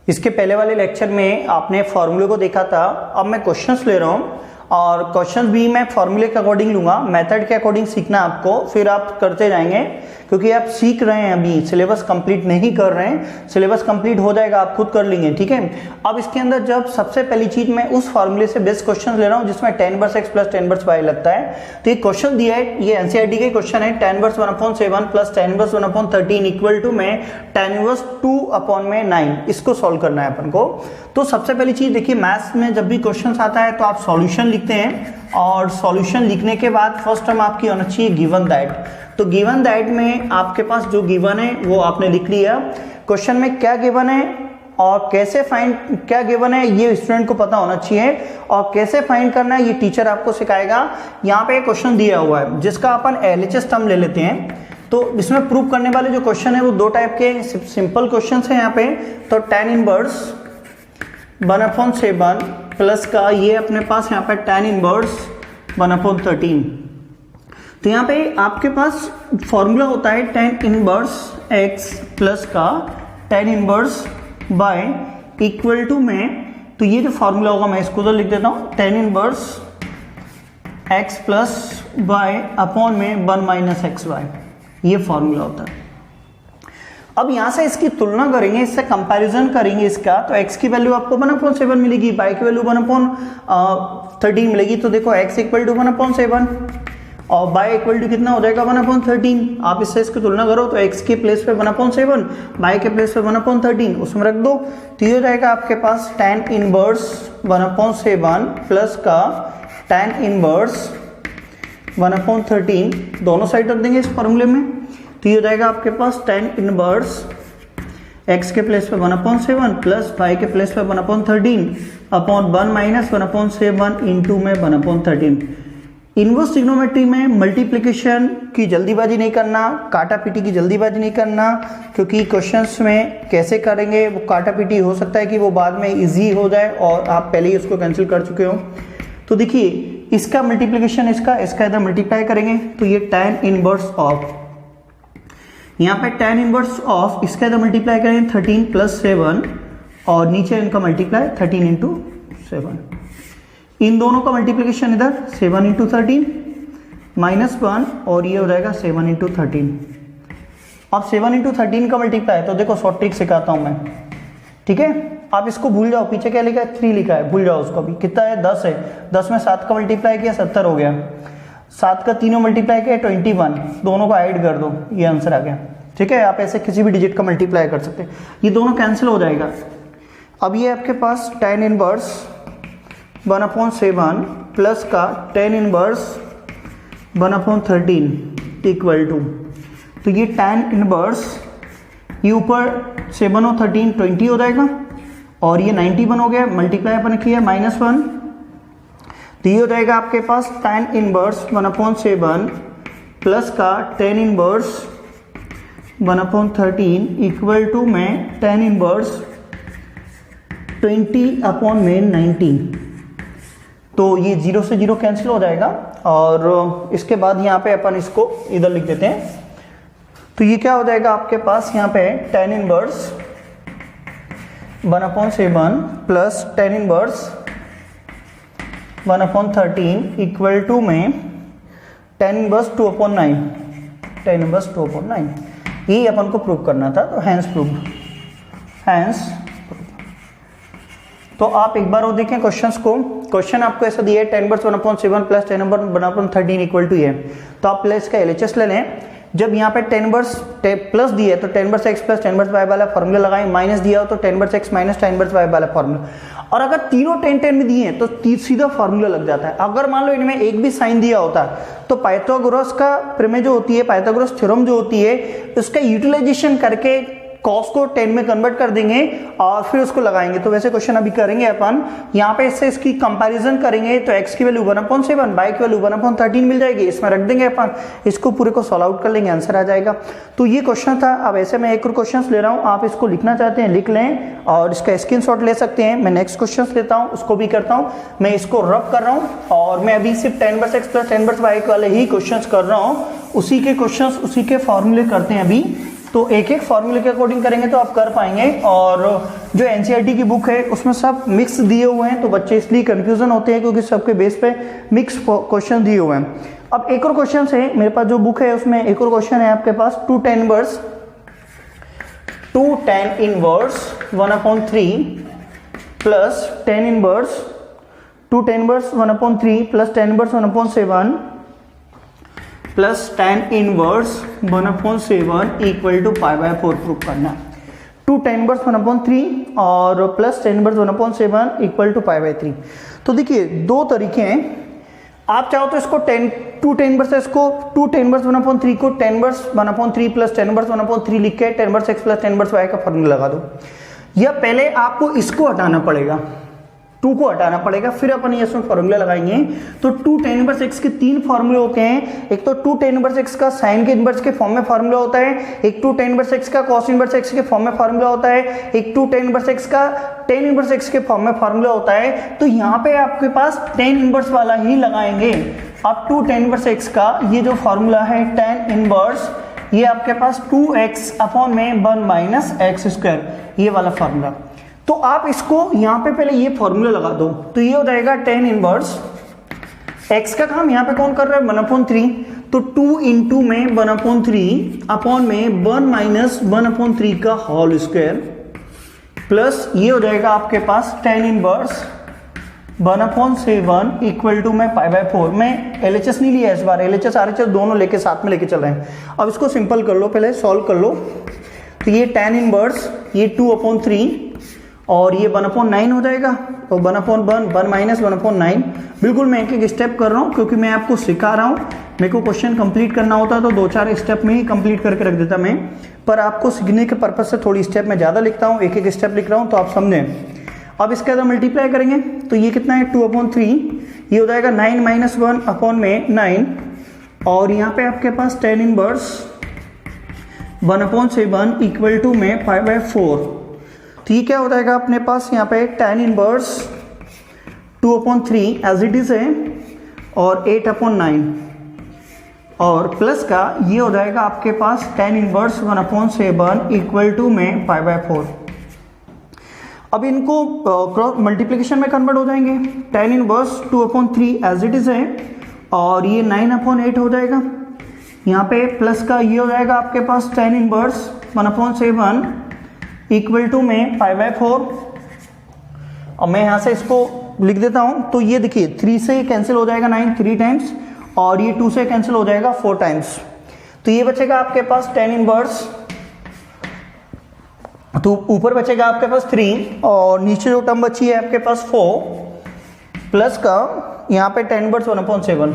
इसके पहले वाले लेक्चर में आपने फॉर्मूले को देखा था, अब मैं क्वेश्चंस ले रहा हूँ और क्वेश्चंस भी मैं फॉर्मूले के अकॉर्डिंग लूंगा, मेथड के अकॉर्डिंग सीखना आपको, फिर आप करते जाएंगे क्योंकि आप सीख रहे हैं, अभी सिलेबस कंप्लीट नहीं कर रहे हैं। सिलेबस कंप्लीट हो जाएगा, आप खुद कर लेंगे, ठीक है। अब इसके अंदर जब सबसे पहली चीज मैं उस फॉर्मूले से बेस्ट क्वेश्चन ले रहा हूँ जिसमें tan inverse x plus tan inverse y लगता है। तो ये क्वेश्चन दिया है, ये एनसीईआरटी का क्वेश्चन है, tan inverse 1/7 plus tan inverse 1/13 equal to में tan इनवर्स 2/9। इसको सॉल्व करना है अपन को। तो सबसे पहली चीज देखिए, मैथ्स में जब भी क्वेश्चन आता है तो आप सॉल्यूशन लिखते हैं और सॉल्यूशन लिखने के बाद फर्स्ट टर्म आपकी होना चाहिए गिवन दैट। तो गिवन दैट में आपके पास जो गिवन है वो आपने लिख लिया। क्वेश्चन में क्या गिवन है और कैसे फाइंड, क्या गिवन है ये स्टूडेंट को पता होना चाहिए और कैसे फाइंड करना है ये टीचर आपको सिखाएगा। यहाँ पे क्वेश्चन दिया हुआ है जिसका अपन LHS टर्म ले लेते हैं। तो इसमें प्रूव करने वाले जो क्वेश्चन है वो दो टाइप के सिंपल क्वेश्चन है यहाँ पे। तो tan इनवर्स 1/7 प्लस का ये अपने पास यहाँ पे tan इनवर्स 1/13। तो यहाँ पे आपके पास फॉर्मूला होता है tan इनवर्स x प्लस का tan inverse y equal to में, तो ये जो फॉर्मूला होगा मैं इसको तो लिख देता हूँ, tan inverse x plus y upon में 1 माइनस xy, ये फॉर्मूला होता है। अब यहां से इसकी तुलना करेंगे, इससे कंपैरिजन करेंगे इसका, तो x की वैल्यू आपको 1/7 मिलेगी, y की वैल्यू 1/13 मिलेगी। तो देखो x इक्वल टू 1/7 और y इक्वल टू कितना हो जाएगा 1/13। आप इससे इसकी तुलना करो तो x के प्लेस पे 1/7, y के प्लेस पे 1/13 उसमें रख दो, तो ये हो जाएगा आपके पास tan इनवर्स 1/7 प्लस का tan इनवर्स 1/13, दोनों साइड रख देंगे इस फॉर्मूले में। तो ये हो जाएगा आपके पास tan इनवर्स x के प्लेस पे 1/7 प्लस y के प्लेस पे 1/13 अपॉन 1 माइनस 1/7 इंटू में 1/13। इनवर्स ट्रिग्नोमेट्री में मल्टीप्लिकेशन की जल्दीबाजी नहीं करना, काटा पीटी की जल्दीबाजी नहीं करना, क्योंकि क्वेश्चंस में कैसे करेंगे वो काटा पीटी हो सकता है कि वो बाद में इजी हो जाए और आप पहले ही उसको कैंसिल कर चुके हो। तो देखिए इसका मल्टीप्लिकेशन इसका इधर मल्टीप्लाई करेंगे तो ये tan इनवर्स ऑफ, यहाँ पे tan इनवर्स ऑफ इसका इधर मल्टीप्लाई करेंगे 13 प्लस 7 और नीचे इनका मल्टीप्लाई 13 इंटू 7, इन दोनों का मल्टीप्लिकेशन इधर 7 इंटू 13 माइनस 1 और ये हो जाएगा 7 इंटू 13। अब 7 इंटू 13 का मल्टीप्लाई, तो देखो शॉर्ट ट्रिक सिखाता हूँ मैं, ठीक है। आप इसको भूल जाओ, पीछे क्या लिखा है 3 लिखा है, भूल जाओ उसको। भी कितना है 10 है, 10 में 7 का मल्टीप्लाई किया 70 हो गया, 7 का तीनों मल्टीप्लाई किया 21, दोनों को ऐड कर दो ये आंसर आ गया, ठीक है। आप ऐसे किसी भी डिजिट का मल्टीप्लाई कर सकते हैं, ये दोनों कैंसिल हो जाएगा। अब ये आपके पास tan इनवर्स 1/7 प्लस का tan इनवर्स 1/13 इक्वल टू, तो ये tan इनवर्स ये ऊपर 7 और 13 20 हो जाएगा और ये 91 हो गया, मल्टीप्लाई अपन किया -1, तो ये हो जाएगा आपके पास tan इनवर्स 1/7 प्लस का tan इनवर्स 1/13 इक्वल टू में tan इनवर्स 20/90। तो ये 0 से 0 कैंसिल हो जाएगा और इसके बाद यहाँ पे अपन इसको इधर लिख देते हैं। तो ये क्या हो जाएगा आपके पास यहाँ पे tan inverse 1/7 plus tan inverse 1/13 equal to में tan इनवर्स 2/9, tan इनवर्स 2/9, ये अपन को प्रूव करना था। तो हैंस प्रूव, हैंस। तो आप एक बार वो देखें क्वेश्चंस को, क्वेश्चन आपको ऐसा दिया है tan inverse 1/7 plus tan inverse 1/13 equal to ये, तो आप प्लस का LHS ले लें। जब यहाँ पे tan इनवर्स प्लस दिया है तो tan inverse x plus tan inverse y वाला फॉर्मूला लगाएं, माइनस दिया हो तो tan inverse x minus tan inverse y वाला फॉर्मूला, और अगर तीनों 10 में दिए हैं तो सीधा फॉर्मूला लग जाता है। अगर मान लो इनमें एक भी साइन दिया होता तो पाइथागोरस का प्रमेय जो होती है, पाइथागोरस थ्योरम जो होती है, उसका यूटिलाइजेशन करके कॉस को 10 में कन्वर्ट कर देंगे और फिर उसको लगाएंगे। तो वैसे क्वेश्चन अभी करेंगे अपन, यहाँ पे इससे इसकी कंपैरिजन करेंगे तो x की वैल्यू 1/7, y की वैल्यू 1/13 मिल जाएगी, इसमें रख देंगे अपन, इसको पूरे को सॉल्व आउट कर लेंगे, आंसर आ जाएगा। तो ये क्वेश्चन था। अब ऐसे मैं एक और क्वेश्चन ले रहा हूँ, आप इसको लिखना चाहते हैं लिख लें और इसका स्क्रीनशॉट ले सकते हैं। मैं नेक्स्ट क्वेश्चन लेता हूँ, उसको भी करता हूँ, मैं इसको रब कर रहा हूँ और मैं अभी सिर्फ tan inverse x plus tan inverse y वाले ही क्वेश्चन कर रहा हूँ, उसी के क्वेश्चन उसी के फॉर्मूले करते हैं अभी। तो एक एक फॉर्मूले के अकॉर्डिंग करेंगे तो आप कर पाएंगे। और जो एनसीईआरटी की बुक है उसमें सब मिक्स दिए हुए हैं, तो बच्चे इसलिए कंफ्यूजन होते हैं क्योंकि सबके बेस पे मिक्स क्वेश्चन दिए हुए हैं। अब एक और क्वेश्चन है मेरे पास, जो बुक है उसमें एक और क्वेश्चन है आपके पास, 2 tan inverse 1/3 plus tan inverse 2 tan inverse 1/3 plus tan inverse 1/7 plus tan inverse 1/7 equal to π/4 prove करना। 2 tan इनवर्स 1/3 और plus tan inverse 1/7 equal to π/3। तो देखिए दो तरीके हैं, आप चाहो तो इसको 2 tan इनवर्स इसको 2 tan इनवर्स 1/3 को tan inverse 1/3 plus tan inverse 1/3 लिख के tan inverse x plus tan inverse y का फॉर्मूला लगा दो, या पहले आपको इसको हटाना पड़ेगा, 2 को हटाना पड़ेगा, फिर अपन ये इसमें फॉर्मूला लगाएंगे। तो 2 tan इनवर्स x के 3 फॉर्मूले होते हैं। एक तो 2 tan इनवर्स x का साइन के इनवर्स के फॉर्म में फॉर्मूला होता है, एक 2 tan इनवर्स x का cos इनवर्स x के फॉर्म में फॉर्मूला होता है, एक 2 tan इनवर्स x का tan इनवर्स x के फॉर्म में फॉर्मूला होता है। तो यहाँ पे आपके पास tan इनवर्स वाला ही लगाएंगे। अब 2 tan इनवर्स x का ये जो फॉर्मूला है tan इनवर्स, ये आपके पास 2x अपॉन में 1 माइनस एक्स स्क्वायर, ये वाला फॉर्मूला। तो आप इसको यहाँ पे पहले ये फॉर्मूला लगा दो, तो ये हो जाएगा tan इनवर्स x का काम यहाँ पे कौन कर रहा है 1/3, तो 2 इंटू में 1/3 अपॉन में 1 माइनस 1/3 का होल स्क्वायर प्लस ये हो जाएगा आपके पास tan इनवर्स 1/7 इक्वल टू में π/4। मैं LHS नहीं लिया इस बार, LHS RHS दोनों लेके साथ में लेके चल रहे हैं। अब इसको सिंपल कर लो, पहले सॉल्व कर लो। तो ये tan इनवर्स ये 2/3 और ये 1/9 हो जाएगा, तो 1/1 1 माइनस 1/9। बिल्कुल मैं एक एक स्टेप कर रहा हूँ क्योंकि मैं आपको सिखा रहा हूँ। मेरे को क्वेश्चन कंप्लीट करना होता तो 2-4 स्टेप में ही कंप्लीट करके रख देता मैं, पर आपको सीखने के पर्पज से थोड़ी स्टेप में ज़्यादा लिखता हूँ, एक एक स्टेप लिख रहा हूँ तो आप समझें। अब इसके अंदर मल्टीप्लाई करेंगे तो ये कितना है 2/3, ये हो जाएगा 9 माइनस 1 अपॉन में 9, और यहाँ पे आपके पास tan इनवर्स 1/7 इक्वल टू में π/4। तो ये क्या हो जाएगा अपने पास यहाँ पे tan inverse 2/3 as it is है और 8/9, और प्लस का ये हो जाएगा आपके पास tan इनवर्स 1/7 इक्वल टू में π/4। अब इनको क्रॉस मल्टीप्लिकेशन में कन्वर्ट हो जाएंगे। tan inverse 2/3 as it is है और ये 9/8 हो जाएगा। यहाँ पे प्लस का ये हो जाएगा आपके पास tan इनवर्स 1/7 इक्वल टू में π/4। अब मैं यहाँ से इसको लिख देता हूँ, तो ये देखिए 3 से कैंसिल हो जाएगा 9 3 टाइम्स, और ये 2 से कैंसिल हो जाएगा 4 टाइम्स। तो ये बचेगा आपके पास tan इनवर्स, तो ऊपर बचेगा आपके पास 3 और नीचे जो टर्म बची है आपके पास 4 प्लस का यहाँ पे tan inverse 1/7,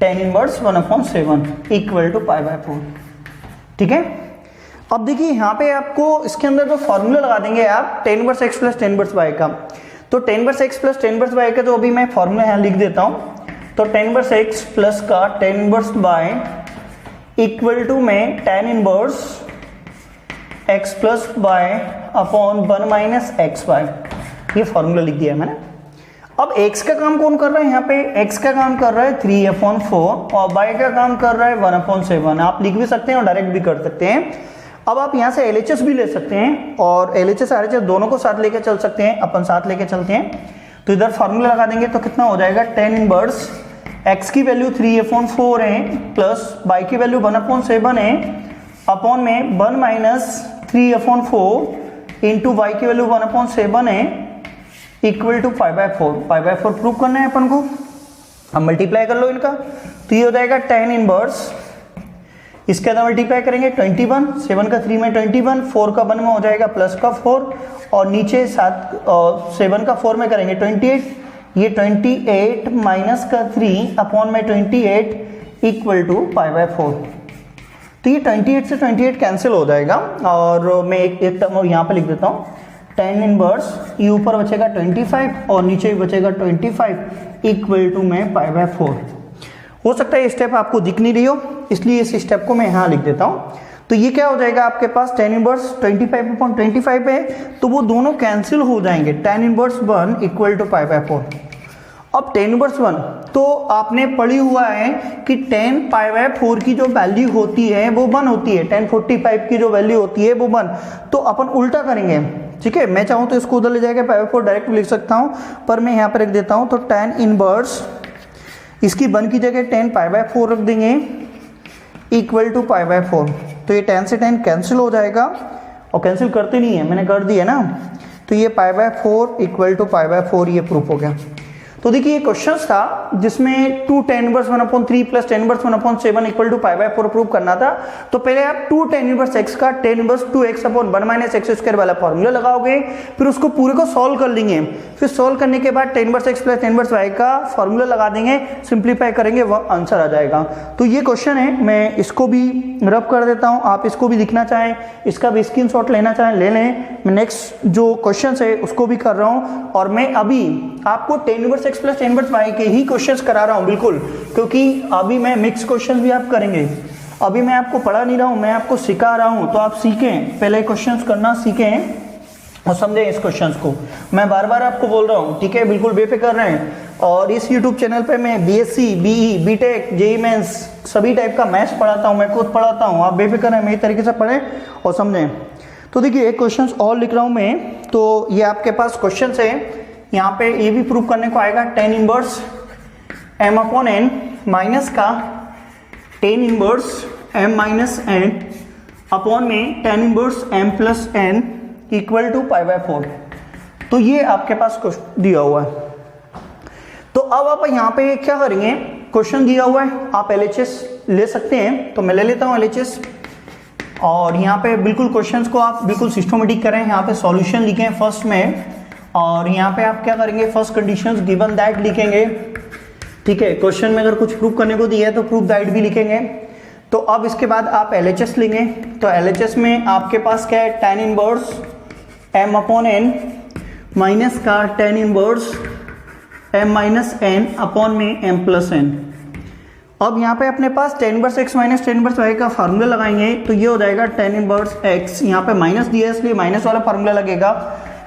tan inverse 1/7 equal to π/4। ठीक है। अब देखिए यहाँ पे आपको इसके अंदर जो फॉर्मूला लगा देंगे आप tan inverse x plus tan inverse y का, तो tan inverse x plus tan inverse y का जो अभी मैं फॉर्मूला यहाँ लिख देता हूँ, तो tan इनवर्स x प्लस का tan inverse y equal to में tan inverse x plus y upon 1 minus x y, ये फॉर्मूला लिख दिया है मैंने। अब x का काम कौन कर रहा है यहाँ पे, x का काम कर रहा है 3/4 और y का काम कर रहा है 1/7। आप लिख भी सकते हैं और डायरेक्ट भी कर सकते हैं। अब आप यहाँ से LHS भी ले सकते हैं और LHS RHS दोनों को साथ लेके चल सकते हैं, अपन साथ लेके चलते हैं। तो इधर फॉर्मूला लगा देंगे तो कितना हो जाएगा tan इनवर्स x की वैल्यू 3/4 है प्लस y की वैल्यू 1/7 है अपॉन में 1 माइनस 3/4 इंटू y की वैल्यू 1/7 है इक्वल टू π/4 प्रूव करना है अपन को। अब मल्टीप्लाई कर लो इनका, तो ये हो जाएगा tan इनवर्स, इसके अंदर मल्टीप्लाई करेंगे 21, 7 का 3 में 21, 4 का 1 में हो जाएगा प्लस का 4, और नीचे 7 का 4 में करेंगे 28, ये 28 माइनस का 3 अपॉन में 28 इक्वल टू π/4। तो ये 28 से 28 कैंसिल हो जाएगा, और मैं एक टर्म यहाँ पे लिख देता हूँ tan इनवर्स, ये ऊपर बचेगा 25 और नीचे भी बचेगा 25 इक्वल टू में π/4। हो सकता है ये स्टेप आपको दिख नहीं रही हो, इसलिए इस स्टेप को मैं यहाँ लिख देता हूँ। तो ये क्या हो जाएगा आपके पास tan इनवर्स 25/25 है, तो वो दोनों कैंसिल हो जाएंगे, tan इनवर्स 1 इक्वल टू π/4। अब tan इनवर्स 1, तो आपने पढ़ी हुआ है कि 10π/4 की जो वैल्यू होती है वो 1 होती है, 1045 की जो वैल्यू होती है वो 1। तो अपन उल्टा करेंगे, ठीक है। मैं चाहूँ तो इसको उधर ले जाकर π/4 डायरेक्ट लिख सकता हूँ, पर मैं यहाँ पर रख देता हूँ। तो tan इनवर्स इसकी 1 की जगह 10π/4 रख देंगे इक्वल टू π/4। तो ये 10 से 10 कैंसिल हो जाएगा, और कैंसिल करते नहीं है, मैंने कर दिया ना। तो ये π/4 इक्वल टू π/4 ये प्रूफ हो गया। तो देखिए ये क्वेश्चन था जिसमें 2 tan inverse 1/3 plus tan inverse 1/7 equal to π/4 prove करना था। तो पहले आप 2 tan इनवर्स x का tan इनवर्स 2x/1 - x² वाला फॉर्मूला लगाओगे, फिर उसको पूरे को सॉल्व कर लेंगे। फिर सॉल्व करने के बाद tan inverse x plus tan inverse y का फॉर्मूला लगा देंगे, सिंप्लीफाई करेंगे, वह आंसर आ जाएगा। तो ये क्वेश्चन है, मैं इसको भी रब कर देता हूँ, आप इसको भी लिखना चाहें, इसका भी स्क्रीनशॉट लेना चाहें ले लें। मैं नेक्स्ट जो क्वेश्चन है उसको भी कर रहा हूँ, और मैं अभी आपको tan inverse x plus tan inverse y के ही क्वेश्चंस करा रहा हूं, बिल्कुल, क्योंकि अभी मैं मिक्स क्वेश्चंस भी आप करेंगे। अभी मैं आपको पढ़ा नहीं रहा हूं, मैं आपको सिखा रहा हूं, तो आप सीखें, पहले क्वेश्चंस करना सीखें और समझें इस क्वेश्चंस को। मैं बार बार आपको बोल रहा हूं, ठीक है, बिल्कुल बेफिक्र रहें। और इस यूट्यूब चैनल पे मैं BSc, BE, BTech, JEE mains सभी टाइप का मैथ्स पढ़ाता हूँ, मैं खुद पढ़ाता हूँ। आप बेफिक्र रहें, मेरी तरीके से पढ़ें और समझें। तो देखिए एक क्वेश्चन और लिख रहा हूँ मैं, तो ये आपके पास क्वेश्चन है। यहाँ पे ये भी प्रूव करने को आएगा tan इनवर्स m/n माइनस का tan इनवर्स m-n अपॉन में tan inverse m plus n equal to π/4। तो ये आपके पास दिया हुआ है। तो अब आप यहाँ पे क्या करेंगे, क्वेश्चन दिया हुआ है, आप LHS ले सकते हैं। तो मैं ले लेता हूँ LHS, और यहाँ पे बिल्कुल क्वेश्चंस को आप बिल्कुल सिस्टमेटिक करें। यहाँ पे सॉल्यूशन लिखें फर्स्ट में, और यहाँ पे आप क्या करेंगे, फर्स्ट कंडीशंस गिवन दैट लिखेंगे, ठीक है। क्वेश्चन में अगर कुछ प्रूव करने को दिया है तो प्रूव दैट भी लिखेंगे। तो अब इसके बाद आप LHS लेंगे। तो LHS में आपके पास क्या है, tan इनवर्स m/n माइनस का tan इनवर्स m-n अपॉन में m प्लस n। अब यहाँ पे अपने पास tan inverse x minus tan inverse y का फार्मूला लगाएंगे, तो ये हो जाएगा tan इनवर्स x, यहाँ पे माइनस दिया है इसलिए माइनस वाला फार्मूला लगेगा,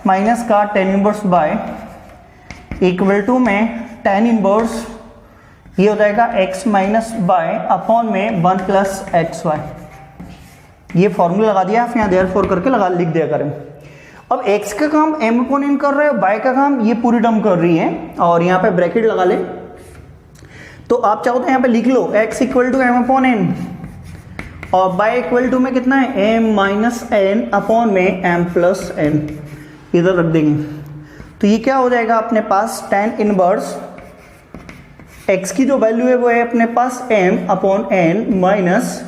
माइनस का tan inverse by equal to में tan इनवर्स ये हो जाएगा x माइनस बाय अपॉन में 1 प्लस xy। ये फॉर्मूला लगा दिया, आप यहाँ देयरफॉर करके लगा लिख दिया करें। अब x का काम m/n कर रहे हो, y का काम ये पूरी टर्म कर रही है, और यहाँ पे ब्रैकेट लगा ले। तो आप चाहो तो यहाँ पे लिख लो x इक्वल टू m/n, और y इक्वल टू में कितना है m माइनस n अपॉन में m प्लस n, इधर रख देंगे। तो ये क्या हो जाएगा अपने पास, tan इनवर्स x की जो वैल्यू है वो है अपने पास m upon n minus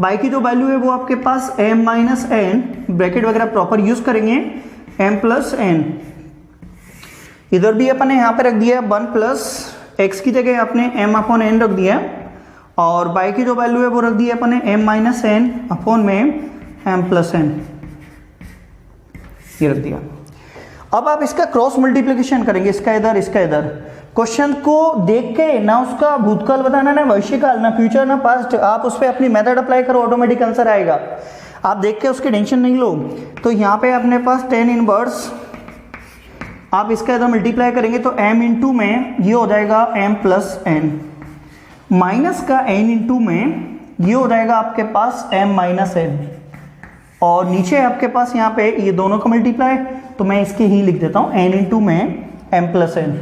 y की जो वैल्यू है वो आपके पास m माइनस n, ब्रैकेट वगैरह प्रॉपर यूज करेंगे, m प्लस n। इधर भी अपन ने यहाँ पे रख दिया 1 प्लस x की जगह आपने m अपॉन n रख दिया, और y की जो वैल्यू है वो रख दिया अपन ने m माइनस n अपॉन में m प्लस n, ये रख दिया। अब आप इसका क्रॉस मल्टीप्लिकेशन करेंगे, इसका इधर इसका इधर। क्वेश्चन को देख के ना उसका भूतकाल बताना, ना भविष्यकाल, ना फ्यूचर, ना पास्ट, आप उस पर अपनी मेथड अप्लाई करो, ऑटोमेटिक आंसर आएगा। आप देख के उसकी टेंशन नहीं लो। तो यहाँ पे अपने पास tan इनवर्स, आप इसका इधर मल्टीप्लाई करेंगे तो m इंटू में ये हो जाएगा m प्लस n, माइनस का n इंटू में ये हो जाएगा आपके पास m माइनस n, और नीचे आपके पास यहाँ पे ये दोनों का मल्टीप्लाई, तो मैं इसके ही लिख देता हूँ n इंटू में m प्लस n।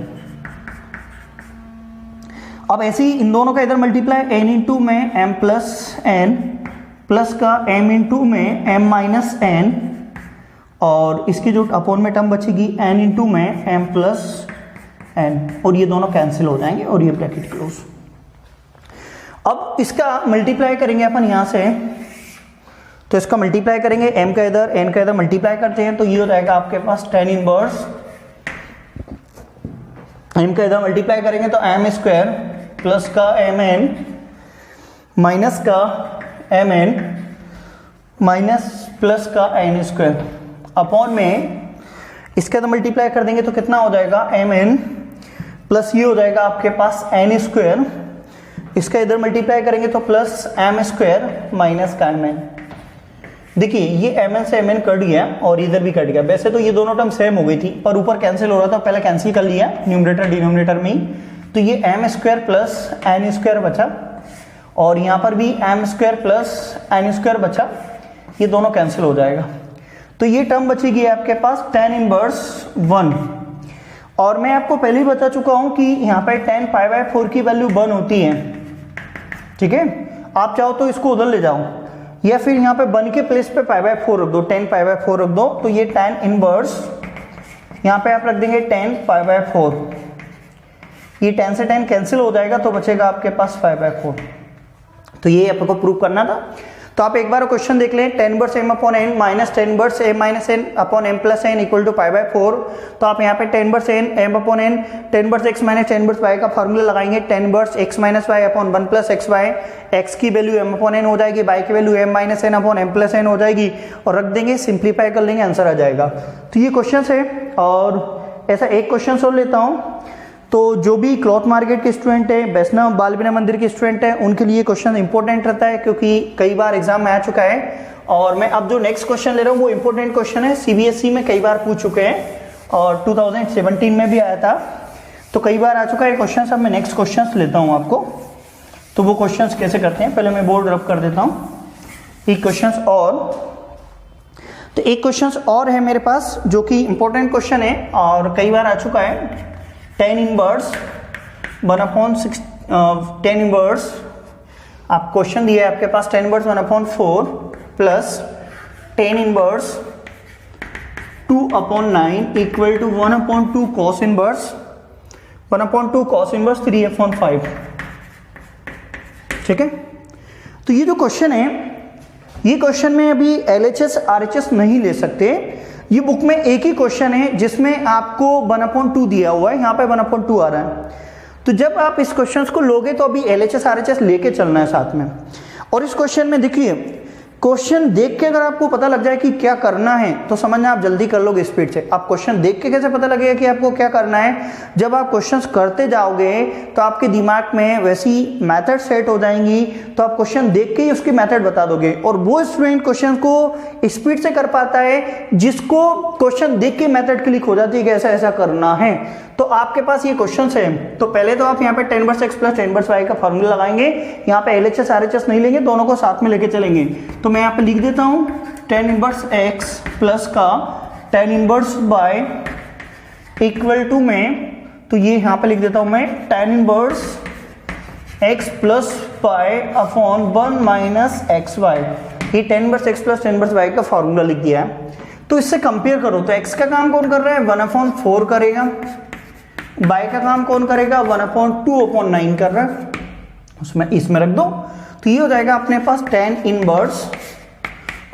अब ऐसे ही इन दोनों का इधर मल्टीप्लाई, n इंटू में m प्लस n प्लस का m इंटू में m माइनस n, और इसकी जो अपॉन में टर्म बचेगी n इंटू में m प्लस n, और ये दोनों कैंसिल हो जाएंगे और ये ब्रैकेट क्लोज। अब इसका मल्टीप्लाई करेंगे अपन यहाँ से, तो इसका मल्टीप्लाई करेंगे m का इधर n का इधर मल्टीप्लाई करते हैं, तो ये हो जाएगा आपके पास tan इनवर्स, m का इधर मल्टीप्लाई करेंगे तो m स्क्वायर प्लस का mn माइनस का mn माइनस प्लस का n स्क्वायर अपॉन में इसके अंदर मल्टीप्लाई कर देंगे तो कितना हो जाएगा mn प्लस ये हो जाएगा आपके पास n स्क्वायर, इसका इधर मल्टीप्लाई करेंगे तो प्लस m स्क्वायर माइनस का mn। देखिए ये mn से mn कट गया और इधर भी कट गया। वैसे तो ये दोनों टर्म सेम हो गई थी पर ऊपर कैंसिल हो रहा था, पहले कैंसिल कर लिया न्यूमरेटर डिनोमिनेटर में ही। तो ये M square plus N square बचा, और यहाँ पर भी M square plus N square बचा, ये दोनों कैंसिल हो जाएगा। तो ये टर्म बचेगी आपके पास tan इनवर्स 1। और मैं आपको पहले ही बता चुका हूँ कि यहाँ पर tan π/4 की वैल्यू 1 होती है, ठीक है। आप चाहो तो इसको उधर ले जाओ, या फिर यहाँ पे 1 के प्लेस पे π/4 रख दो, tan π/4 रख दो, तो ये tan इनवर्स यहाँ पे आप रख देंगे tan π/4, ये tan से tan कैंसिल हो जाएगा, तो बचेगा आपके पास π/4। तो ये आपको प्रूव करना था। तो आप एक बार क्वेश्चन देख लें, tan inverse m upon n minus tan inverse m minus n upon m plus n equal to π/4। तो आप यहाँ पे tan inverse n m upon n tan inverse x minus tan inverse y का formula लगाएंगे, tan inverse x minus y upon 1 plus x y, x की value m upon n हो जाएगी, y की value m minus n upon m plus n हो जाएगी, और रख देंगे, सिंप्लीफाई कर लेंगे, आंसर आ जाएगा। तो ये क्वेश्चन है। और ऐसा एक क्वेश्चन सोल्व लेता हूँ। तो जो भी क्लॉथ मार्केट के स्टूडेंट है, वैष्णव बाल विनय मंदिर के स्टूडेंट है, उनके लिए क्वेश्चन इंपॉर्टेंट रहता है, क्योंकि कई बार एग्जाम में आ चुका है। और मैं अब जो नेक्स्ट क्वेश्चन ले रहा हूँ वो इंपॉर्टेंट क्वेश्चन है, सीबीएसई में कई बार पूछ चुके हैं, और 2017 में भी आया था, तो कई बार आ चुका है क्वेश्चन। अब मैं नेक्स्ट क्वेश्चन लेता हूँ आपको। तो वो क्वेश्चन कैसे करते हैं, पहले मैं बोर्ड रब कर देता हूँ। एक क्वेश्चन और, तो एक क्वेश्चन और है मेरे पास जो कि इंपॉर्टेंट क्वेश्चन है और कई बार आ चुका है। tan इनवर्स 1/6 tan इनवर्स आप क्वेश्चन दिया है आपके पास, tan inverse 1/4 plus tan inverse 2/9 equal to 1/2 cos inverse 1/2 cos inverse 3/5, ठीक है। तो ये जो क्वेश्चन है, ये क्वेश्चन में अभी LHS RHS नहीं ले सकते। ये बुक में एक ही क्वेश्चन है जिसमें आपको 1/2 दिया हुआ है, यहाँ पे 1/2 आ रहा है। तो जब आप इस क्वेश्चन को लोगे तो अभी LHS RHS लेके चलना है साथ में। और इस क्वेश्चन में देखिए, क्वेश्चन देख के अगर आपको पता लग जाए कि क्या करना है तो समझना आप जल्दी कर लोगे स्पीड से। आप क्वेश्चन देख के कैसे पता लगेगा कि आपको क्या करना है, जब आप क्वेश्चंस करते जाओगे तो आपके दिमाग में वैसी मेथड सेट हो जाएंगी, तो आप क्वेश्चन देख के ही उसकी मेथड बता दोगे। और वो स्टूडेंट क्वेश्चन को स्पीड से कर पाता है जिसको क्वेश्चन देख के मेथड क्लिक हो जाती है कि ऐसा ऐसा करना है। तो आपके पास ये क्वेश्चन है, तो पहले तो आप यहाँ पे tan inverse x plus tan inverse y का फॉर्मूला लगाएंगे। यहाँ पे LHS RHS नहीं लेंगे, दोनों को साथ में लेके चलेंगे। तो मैं यहाँ पे लिख देता हूँ tan इनवर्स x प्लस का tan inverse y equal to में, तो ये यहाँ पे लिख देता हूँ मैं tan inverse x plus y upon 1 minus x y. ये tan inverse x plus tan inverse y का फॉर्मूला लिख दिया है। तो इससे कंपेयर करो तो x का काम कौन कर रहा है, 1/4 करेगा, y का काम कौन करेगा, 1/2/9 कर रहा है, उसमें इसमें रख दो। तो ये हो जाएगा अपने पास tan इनवर्स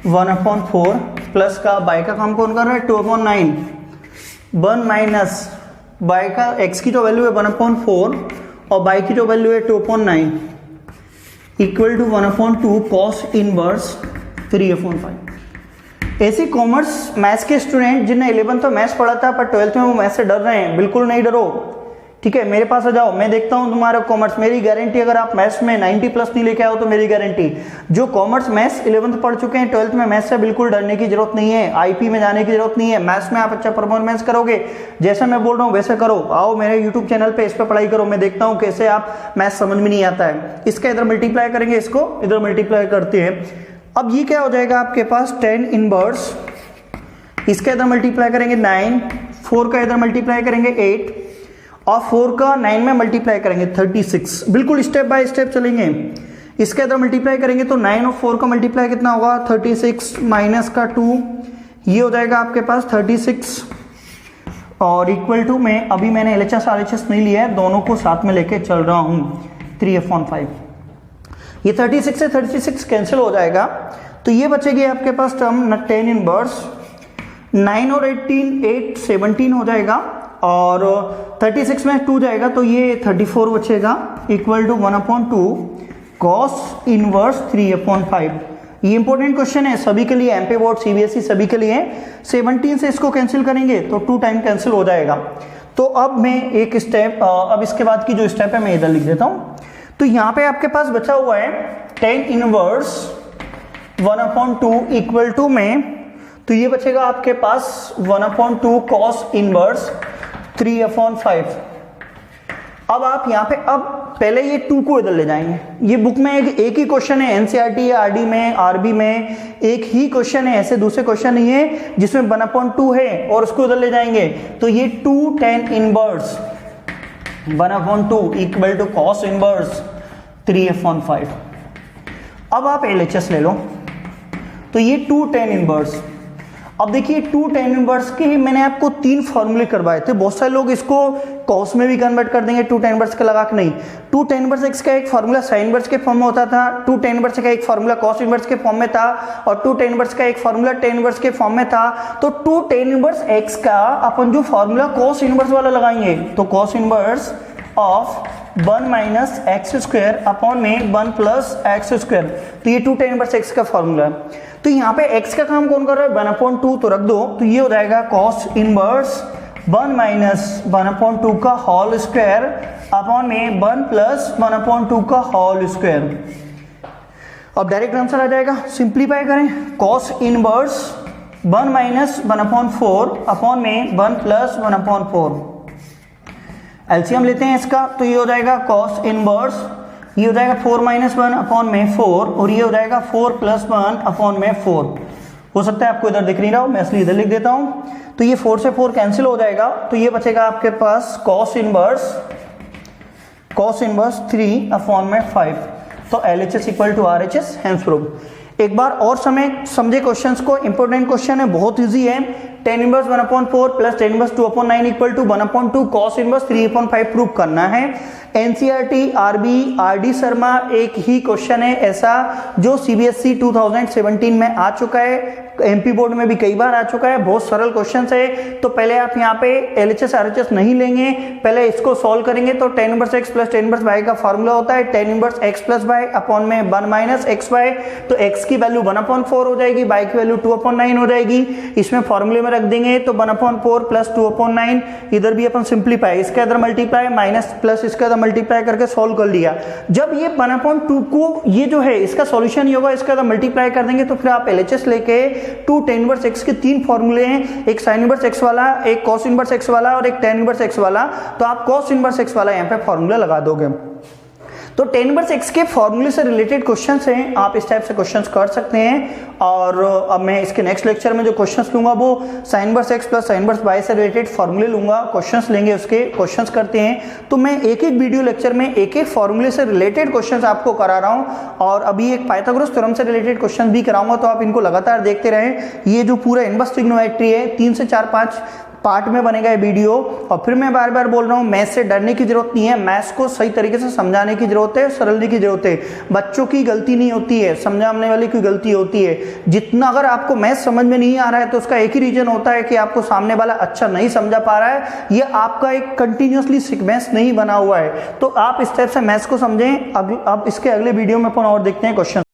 1/4 प्लस का y का काम कौन कर रहा है, 2/9, 1 माइनस y का x की जो वैल्यू है 1/4 और y की जो वैल्यू है 2/9 इक्वल टू 1/2 cos इनवर्स 3/5। ऐसे कॉमर्स मैथ्स के स्टूडेंट जिन्हें 11th में मैथ्स पढ़ा था पर 12th में वो मैथ्स से डर रहे हैं, बिल्कुल नहीं डरो, ठीक है। मेरे पास आ जाओ, मैं देखता हूं तुम्हारा कॉमर्स, मेरी गारंटी, अगर आप मैथ्स में 90 प्लस नहीं लेके आओ तो मेरी गारंटी। जो कॉमर्स मैथ्स 11th पढ़ चुके हैं, 12th में मैथ्स से बिल्कुल डरने की जरूरत नहीं है, आईपी में जाने की जरूरत नहीं है। मैथ्स में आप अच्छा परफॉर्मेंस करोगे, जैसे मैं बोल रहा हूँ वैसे करो। आओ मेरे यूट्यूब चैनल पे इस पर पढ़ाई करो, मैं देखता हूँ कैसे आप मैथ्स समझ में नहीं आता है। इसका इधर मल्टीप्लाई करेंगे, इसको इधर मल्टीप्लाई करते हैं। अब ये क्या हो जाएगा आपके पास tan इनवर्स, इसका इधर मल्टीप्लाई करेंगे 9, 4 का इधर मल्टीप्लाई करेंगे 8 और 4 का 9 में मल्टीप्लाई करेंगे 36। बिल्कुल स्टेप बाय स्टेप चलेंगे। इसका इधर मल्टीप्लाई करेंगे तो 9 और 4 का मल्टीप्लाई कितना होगा, 36 माइनस का 2, ये हो जाएगा आपके पास 36 और इक्वल टू में, अभी मैंने LHS RHS नहीं लिया है, दोनों को साथ में लेके चल रहा हूँ, 3/5। ये 36 से 36 कैंसिल हो जाएगा, तो ये बचेगी आपके पास टर्म tan इनवर्स 9 और 8 17 हो जाएगा और 36 में 2 जाएगा तो ये 34 बचेगा इक्वल टू 1/2 cos इनवर्स 3/5। ये इंपॉर्टेंट क्वेश्चन है सभी के लिए, एमपी बोर्ड सीबीएसई सभी के लिए। 17 से इसको कैंसिल करेंगे तो 2 टाइम कैंसिल हो जाएगा। तो अब मैं एक स्टेप, अब इसके बाद की जो स्टेप है मैं इधर लिख देता हूं। तो यहाँ पे आपके पास बचा हुआ है tan इनवर्स 1/2 इक्वल टू में, तो ये बचेगा आपके पास 1/2 cos इनवर्स 3/5। अब आप यहाँ पे अब पहले ये 2 को इधर ले जाएंगे। ये बुक में एक ही क्वेश्चन है, एनसीईआरटी या आरडी में, आरबी में एक ही क्वेश्चन है, ऐसे दूसरे क्वेश्चन नहीं है जिसमें 1/2 है और उसको इधर ले जाएंगे। तो ये 2 tan inverse 1/2 equal to cos inverse 3f/5। अब आप LHS ले लो, तो ये 2 tan इनवर्स। अब देखिए 2 tan इनवर्स के मैंने आपको 3 फॉर्मूले करवाए थे। बहुत सारे लोग इसको कॉस में भी कन्वर्ट कर देंगे 2 tan इनवर्स का लगा के, नहीं। 2 tan इनवर्स x का एक फॉर्मूला साइन इनवर्स के फॉर्म में होता था, 2 tan इनवर्स का एक फॉर्मूला कॉस इनवर्स के फॉर्म में था, और 2 tan इनवर्स का एक फॉर्मूला tan इनवर्स के फॉर्म में था। तो 2 tan इनवर्स x का अपन जो फॉर्मूला कॉस इनवर्स वाला लगाएंगे, तो cos inverse of 1 minus x square upon में 1 प्लस एक्स स्क्वायर। तो ये 2 tan इनवर्स x का फॉर्मूला है। तो यहाँ पे x का काम कौन कर रहा है, 1/2 तो रख दो, तो ये हो जाएगा कॉस इनवर्स 1 माइनस 1/2 का होल स्क्वायर अपॉन में 1 प्लस 1/2 का होल स्क्वायर। अब डायरेक्ट आंसर आ जाएगा, सिंप्लीफाई करें, कॉस इनवर्स 1 माइनस 1/4 अपॉन में 1 प्लस 1/4। एलसीएम लेते हैं इसका, तो ये हो जाएगा कॉस इनवर्स, ये हो जाएगा 4 - 1 अपॉन में 4, और ये हो जाएगा 4 + 1 अपॉन में 4। हो सकता है आपको इधर दिख नहीं रहा हो, मैं इसलिए इधर लिख देता हूं। तो ये 4 से 4 कैंसिल हो जाएगा, तो ये बचेगा आपके पास कॉस इनवर्स 3 अपॉन में 5। तो LHS equal to RHS, hence prove. एक बार और समझे क्वेश्चंस को, इंपॉर्टेंट क्वेश्चन है, बहुत इजी है। tan inverse 1/4 plus tan inverse 2/9 equal to 1/2 cos inverse 3/5 prove करना है। एनसीईआरटी, आरबी, आरडी शर्मा एक ही क्वेश्चन है ऐसा जो सीबीएसई 2017 में आ चुका है, एमपी बोर्ड में भी कई बार आ चुका है, बहुत सरल क्वेश्चन है। तो पहले आप यहाँ पे LHS RHS नहीं लेंगे, पहले इसको सॉल्व करेंगे। तो tan inverse x plus tan inverse y का फॉर्मूला होता है tan inverse x plus y upon में 1 माइनस xy। तो x की वैल्यू 1/4 हो जाएगी, y की वैल्यू 2/9 हो जाएगी। इसमें फॉर्मूले में रख देंगे, तो 1/4 प्लस 2/9, इधर भी अपन सिंप्लीफाई, इसके अंदर मल्टीप्लाई माइनस प्लस इसके अंदर मल्टीप्लाई करके सॉल्व कर लिया। जब ये 1/2 को ये जो है इसका सॉल्यूशन ये होगा, इसके अंदर मल्टीप्लाई कर देंगे, तो फिर आप LHS लेके 2 tan इनवर्स x के 3 फॉर्मूले हैं, एक sin इनवर्स x वाला, एक cos इनवर्स x वाला और एक tan इनवर्स x वाला। तो आप cos इनवर्स x वाला यहाँ पे फॉर्मूला लगा दोगे। तो tan इनवर्स x के फॉर्मूले से रिलेटेड क्वेश्चंस हैं, आप इस टाइप से क्वेश्चंस कर सकते हैं। और अब मैं इसके नेक्स्ट लेक्चर में जो क्वेश्चंस लूंगा वो sin inverse x plus sin inverse y से रिलेटेड फॉर्मूले लूंगा, क्वेश्चंस लेंगे, उसके क्वेश्चंस करते हैं। तो मैं एक एक वीडियो लेक्चर में एक एक फॉर्मूले से रिलेटेड क्वेश्चंस आपको करा रहा हूं, और अभी एक पाइथागोरस थ्योरम से रिलेटेड क्वेश्चन भी कराऊंगा। तो आप इनको लगातार देखते रहें। ये जो पूरा इनवर्स ट्रिग्नोमेट्री है 3 से 4-5 पार्ट में बनेगा ये वीडियो। और फिर मैं बार बार बोल रहा हूँ, मैथ्स से डरने की जरूरत नहीं है, मैथ्स को सही तरीके से समझाने की जरूरत है, सरलने की जरूरत है। बच्चों की गलती नहीं होती है, समझाने वाले की गलती होती है। जितना अगर आपको मैथ्स समझ में नहीं आ रहा है तो उसका एक ही रीजन होता है कि आपको सामने वाला अच्छा नहीं समझा पा रहा है, ये आपका एक कंटिन्यूअसली सीक्वेंस नहीं बना हुआ है। तो आप इस टाइप से मैथ्स को समझें। अब इसके अगले वीडियो में अपन और देखते हैं क्वेश्चन।